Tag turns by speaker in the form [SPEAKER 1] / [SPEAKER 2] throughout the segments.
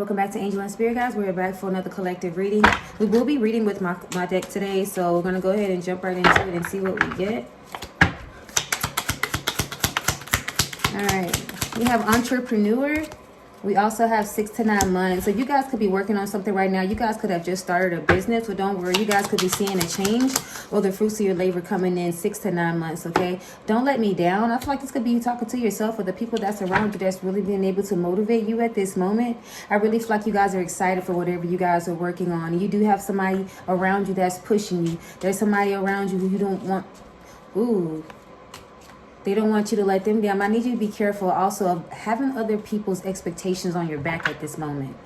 [SPEAKER 1] Welcome back to Angel and Spirit, guys. We're back for another collective reading. We will be reading with my deck today, so we're going to go ahead and jump right into it and see what we get. All right. We have entrepreneur. We also have 6 to 9 months. So you guys could be working on something right now. You guys could have just started a business, but don't worry. You guys could be seeing a change or the fruits of your labor coming in 6 to 9 months, okay? Don't let me down. I feel like this could be you talking to yourself or the people that's around you that's really being able to motivate you at this moment. I really feel like you guys are excited for whatever you guys are working on. You do have somebody around you that's pushing you. There's somebody around you who you don't want. Ooh. They don't want you to let them down. I need you to be careful also of having other people's expectations on your back at this moment.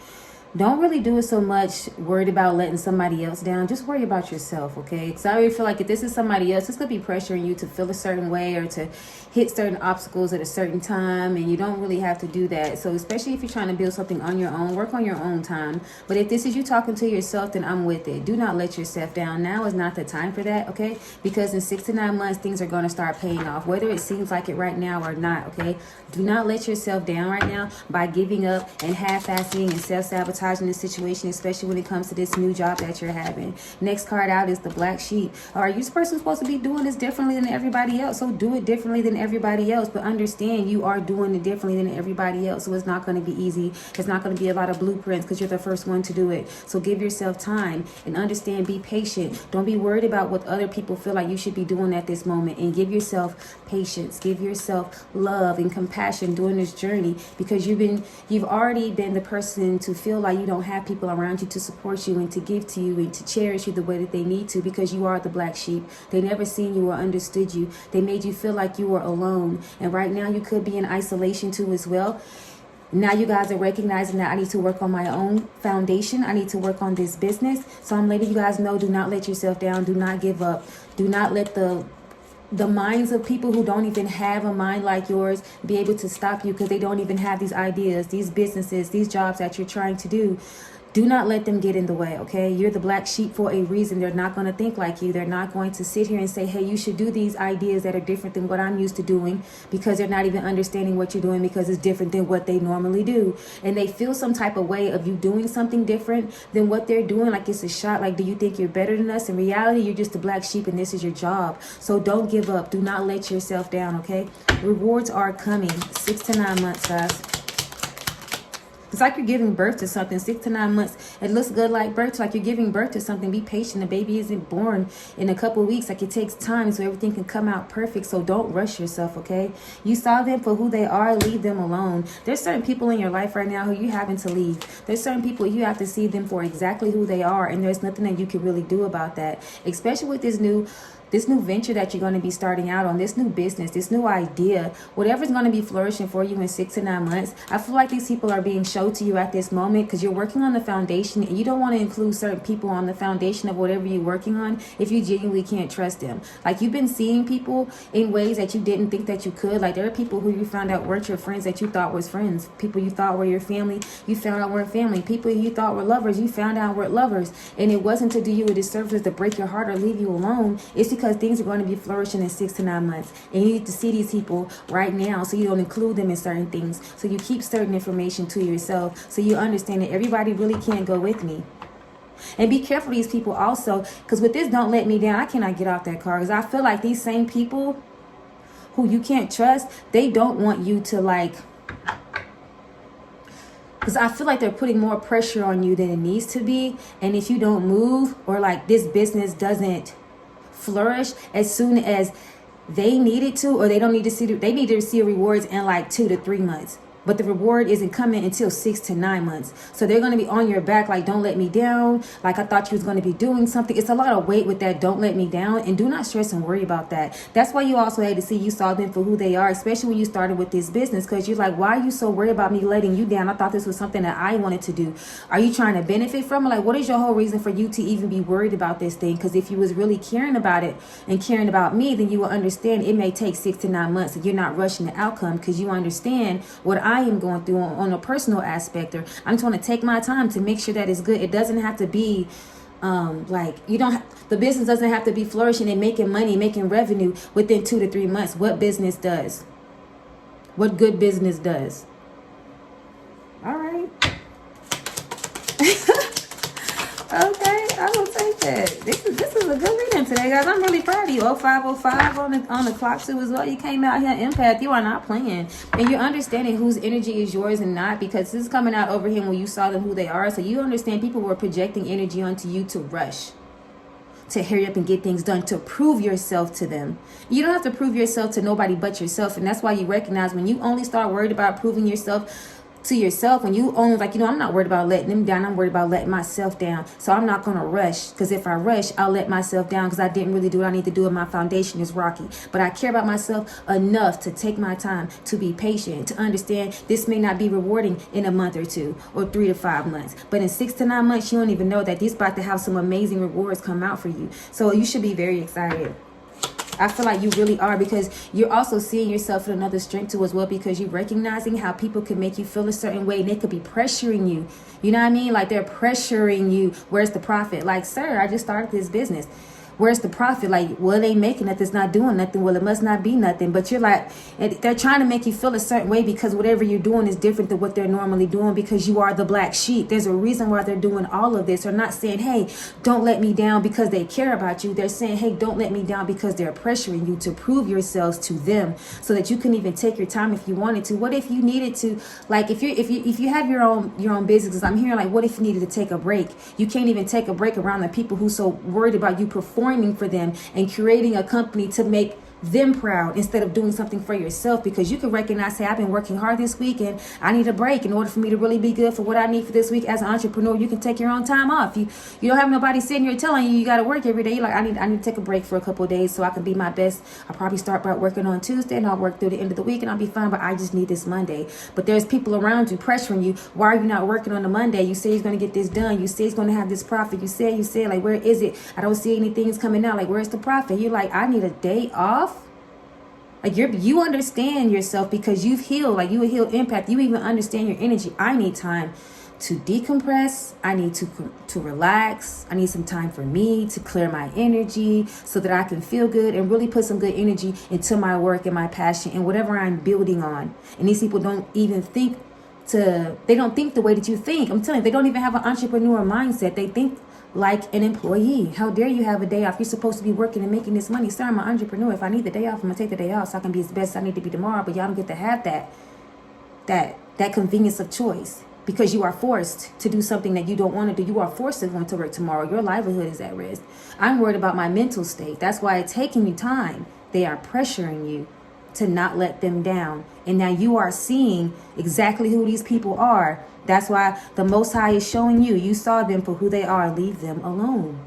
[SPEAKER 1] Don't really do it so much worried about letting somebody else down. Just worry about yourself, okay? Because I really feel like if this is somebody else, it's going to be pressuring you to feel a certain way or to hit certain obstacles at a certain time, and you don't really have to do that. So especially if you're trying to build something on your own, work on your own time. But if this is you talking to yourself, then I'm with it. Do not let yourself down. Now is not the time for that, okay? Because in 6 to 9 months, things are going to start paying off, whether it seems like it right now or not, okay? Do not let yourself down right now by giving up and half-assing and self-sabotaging in this situation, especially when it comes to this new job that you're having. Next card out is the black sheep. Are you this person supposed to be doing this differently than everybody else? So do it differently than everybody else, but understand you are doing it differently than everybody else. So it's not going to be easy. It's not going to be a lot of blueprints because you're the first one to do it. So give yourself time and understand, be patient. Don't be worried about what other people feel like you should be doing at this moment, and give yourself patience. Give yourself love and compassion during this journey, because you've already been the person to feel like you don't have people around you to support you and to give to you and to cherish you the way that they need to, because you are the black sheep. They never seen you or understood you. They made you feel like you were alone, and right now you could be in isolation too as well. Now you guys are recognizing that I need to work on my own foundation. I need to work on this business. So I'm letting you guys know, do not let yourself down. Do not give up. Do not let the minds of people who don't even have a mind like yours be able to stop you, because they don't even have these ideas, these businesses, these jobs that you're trying to do. Do not let them get in the way, okay? You're the black sheep for a reason. They're not going to think like you. They're not going to sit here and say, hey, you should do these ideas that are different than what I'm used to doing, because they're not even understanding what you're doing, because it's different than what they normally do. And they feel some type of way of you doing something different than what they're doing, like it's a shot. Like, do you think you're better than us? In reality, you're just the black sheep and this is your job. So don't give up. Do not let yourself down, okay? Rewards are coming. 6 to 9 months, guys. It's like you're giving birth to something. 6 to 9 months. It looks good like birth. Like you're giving birth to something. Be patient. The baby isn't born in a couple of weeks. Like, it takes time so everything can come out perfect. So don't rush yourself, okay? You saw them for who they are. Leave them alone. There's certain people in your life right now who you having to leave. There's certain people you have to see them for exactly who they are. And there's nothing that you can really do about that. Especially with this new venture that you're going to be starting out on, this new business, this new idea, whatever's going to be flourishing for you in 6 to 9 months. I feel like these people are being shown to you at this moment because you're working on the foundation, and you don't want to include certain people on the foundation of whatever you're working on if you genuinely can't trust them. Like, you've been seeing people in ways that you didn't think that you could. Like, there are people who you found out weren't your friends that you thought was friends. People you thought were your family, you found out weren't family. People you thought were lovers, you found out weren't lovers. And it wasn't to do you a disservice, to break your heart or leave you alone. It's because things are going to be flourishing in 6 to 9 months, and you need to see these people right now so you don't include them in certain things. So you keep certain information to yourself, so you understand that everybody really can't go with me. And be careful of these people also, because with this don't let me down, I cannot get off that card, because I feel like these same people who you can't trust, they don't want you to, like, because I feel like they're putting more pressure on you than it needs to be. And if you don't move, or like this business doesn't flourish as soon as they need it to, or they don't need to see, they need to see rewards in like 2 to 3 months. But the reward isn't coming until 6 to 9 months. So they're going to be on your back like, don't let me down. Like, I thought you was going to be doing something. It's a lot of weight with that, don't let me down. And do not stress and worry about that. That's why you also had to see you saw them for who they are, especially when you started with this business. Because you're like, why are you so worried about me letting you down? I thought this was something that I wanted to do. Are you trying to benefit from it? Like, what is your whole reason for you to even be worried about this thing? Because if you was really caring about it and caring about me, then you will understand it may take 6 to 9 months. And you're not rushing the outcome, because you understand what I am going through on a personal aspect. Or I'm just want to take my time to make sure that it's good. It doesn't have to be like, you don't the business doesn't have to be flourishing and making money, making revenue within 2 to 3 months. What business does? What good business does? All right. Okay, I will take that. This is a good reading today, guys. I'm really proud of you. 0505 on the clock too as well. You came out here empath. You are not playing, and you're understanding whose energy is yours and not, because this is coming out over him when you saw them who they are. So you understand people were projecting energy onto you to rush, to hurry up and get things done, to prove yourself to them. You don't have to prove yourself to nobody but yourself, and that's why you recognize when you only start worried about proving yourself to yourself, when you only like, I'm not worried about letting them down, I'm worried about letting myself down. So I'm not going to rush, because if I rush, I'll let myself down, because I didn't really do what I need to do and my foundation is rocky. But I care about myself enough to take my time, to be patient, to understand this may not be rewarding in a month or 2 or 3 to 5 months, but in 6 to 9 months, you don't even know that this about to have some amazing rewards come out for you. So you should be very excited. I feel like you really are, because you're also seeing yourself in another strength too as well, because you're recognizing how people can make you feel a certain way and they could be pressuring you. You know what I mean? Like they're pressuring you. Where's the profit? Like, sir, I just started this business. Where's the profit? Like, well, they making it, it's not doing nothing. Well, it must not be nothing. But you're like, they're trying to make you feel a certain way, because whatever you're doing is different than what they're normally doing, because you are the black sheep. There's a reason why they're doing all of this. They're not saying, hey, don't let me down because they care about you. They're saying, hey, don't let me down because they're pressuring you to prove yourselves to them, so that you can even take your time if you wanted to. What if you needed to, like, if you have your own business, I'm hearing like, what if you needed to take a break? You can't even take a break around the people who so worried about you performing for them and creating a company to make them proud, instead of doing something for yourself, because you can recognize, hey, I've been working hard this week and I need a break in order for me to really be good for what I need for this week. As an entrepreneur, you can take your own time off. You don't have nobody sitting here telling you got to work every day. You're like, I need to take a break for a couple of days so I can be my best. I'll probably start by working on Tuesday and I'll work through the end of the week and I'll be fine, but I just need this Monday. But there's people around you pressuring you. Why are you not working on the Monday? You say he's going to get this done. You say he's going to have this profit. You say like, where is it? I don't see anything's coming out. Like, where's the profit? You're like, I need a day off. Like, you understand yourself because you've healed. Like, you a healed empath. You even understand your energy. I need time to decompress. I need to relax. I need some time for me to clear my energy so that I can feel good and really put some good energy into my work and my passion and whatever I'm building on. And these people don't even think they don't think the way that you think. I'm telling you, they don't even have an entrepreneur mindset. They think like an employee. How dare you have a day off? You're supposed to be working and making this money. Sir, I'm an entrepreneur. If I need the day off, I'm gonna take the day off so I can be as best I need to be tomorrow. But y'all don't get to have that convenience of choice, because you are forced to do something that you don't want to do. You are forced to go to work tomorrow. Your livelihood is at risk. I'm worried about my mental state. That's why it's taking me time. They are pressuring you to not let them down. And now you are seeing exactly who these people are. That's why the Most High is showing you. You saw them for who they are. Leave them alone.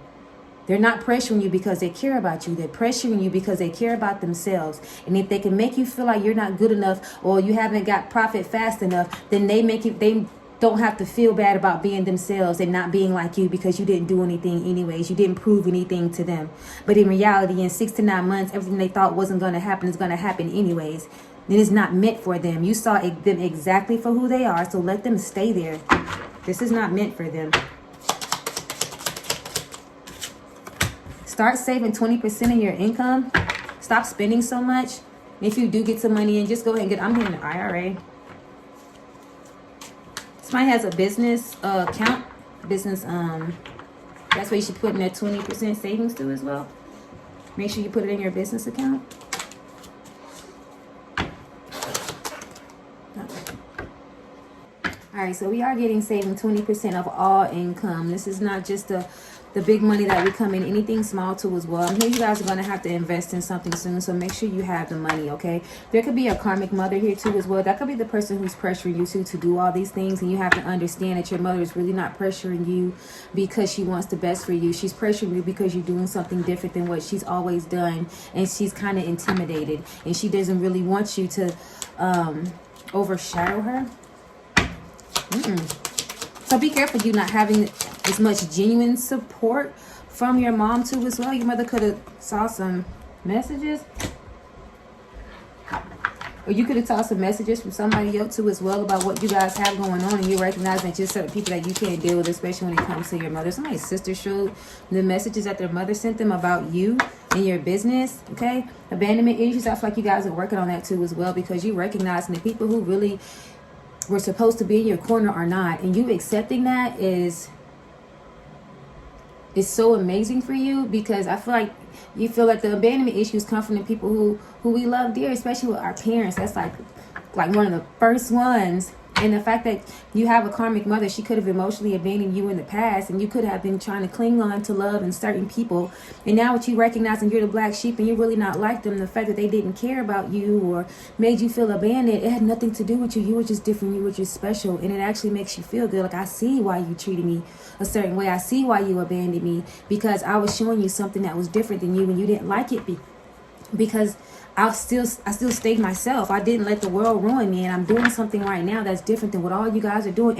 [SPEAKER 1] They're not pressuring you because they care about you. They're pressuring you because they care about themselves. And if they can make you feel like you're not good enough or you haven't got profit fast enough, then they don't have to feel bad about being themselves and not being like you, because you didn't do anything anyways. You didn't prove anything to them. But in reality, in 6 to 9 months, everything they thought wasn't going to happen is going to happen anyways. It is not meant for them. You saw them exactly for who they are, so let them stay there. This is not meant for them. Start saving 20% of your income. Stop spending so much. If you do get some money in, just go ahead and I'm getting an IRA. Somebody has a business account. Business, that's where you should put in that 20% savings to as well. Make sure you put it in your business account. All right, so we are getting saving 20% of all income. This is not just the big money that we come in, anything small too as well. I'm here, you guys are going to have to invest in something soon, so make sure you have the money, okay? There could be a karmic mother here too as well. That could be the person who's pressuring you to do all these things, and you have to understand that your mother is really not pressuring you because she wants the best for you. She's pressuring you because you're doing something different than what she's always done, and she's kind of intimidated, and she doesn't really want you to overshadow her. So be careful you not having as much genuine support from your mom too as well. Your mother could have saw some messages, or you could have saw some messages from somebody else too as well about what you guys have going on, and you recognize that you're certain people that you can't deal with, especially when it comes to your mother. Somebody's sister showed the messages that their mother sent them about you and your business. Okay, abandonment issues. I feel like you guys are working on that too as well, because you recognize the people who really were supposed to be in your corner are not, and you accepting that is is so amazing for you, because I feel like you feel like the abandonment issues come from the people who we love dear, especially with our parents. That's like one of the first ones. And the fact that you have a karmic mother, she could have emotionally abandoned you in the past, and you could have been trying to cling on to love and certain people. And now what you recognizing, you're the black sheep and you're really not like them. The fact that they didn't care about you or made you feel abandoned, it had nothing to do with you. You were just different. You were just special. And it actually makes you feel good. Like, I see why you treated me a certain way. I see why you abandoned me, because I was showing you something that was different than you and you didn't like it because I still stayed myself. I didn't let the world ruin me, and I'm doing something right now that's different than what all you guys are doing.